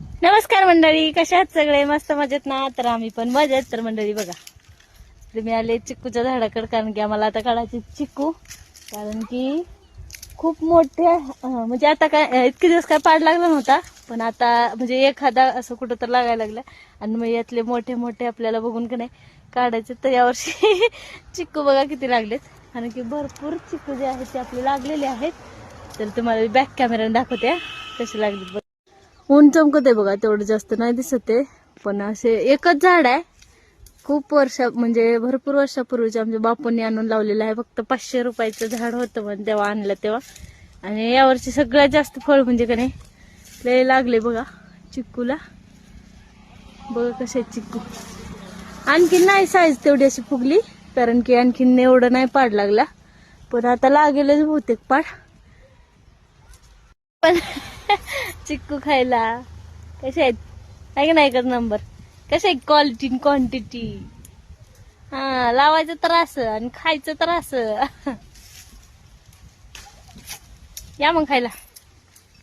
नमस्कार मंडळी, कशा आहात सगळे? मस्त मजेत ना? तर आम्ही पण मजेत. तर मंडळी बघा, तर मी आले चिक्कूच्या झाडाकडे, कारण की आम्हाला आता काढायचे चिक्कू, कारण की खूप मोठे म्हणजे आता काय इतके दिवस काय पाड लागला नव्हता, पण आता म्हणजे एखादा असं कुठं तर लागायला लागला. आणि मग यातले मोठे मोठे आपल्याला बघून का नाही काढायचे. तर यावर्षी चिक्कू बघा किती लागलेत, कारण की भरपूर चिक्कू जे आहेत ते आपले लागलेले आहेत. तर तुम्हाला बॅक कॅमेऱ्याने दाखवते कसे लागलेत. ऊन चमकत आहे बघा, तेवढं जास्त नाही दिसत आहे, पण असे एकच झाड आहे. खूप म्हणजे भरपूर वर्षापूर्वीचे आमच्या बापूंनी आणून लावलेलं आहे. फक्त 500 रुपयाचं झाड होतं पण तेव्हा आणलं तेव्हा. आणि यावर्षी सगळ्यात जास्त फळ म्हणजे का नाही लय लागले बघा चिक्कूला. बघा कसे चिक्कू. आणखीन नाही साईज तेवढी अशी फुगली, कारण की आणखीन एवढं नाही पाड लागला, पण आता लागेलच बहुतेक पाड. पण चिक्कू खायला कसे आहेत, आहे का नाही? एकच नंबर. कसे आहे क्वालिटी क्वांटिटी. हा, लावायचं तर असं आणि खायचं तर असं. या मग खायला.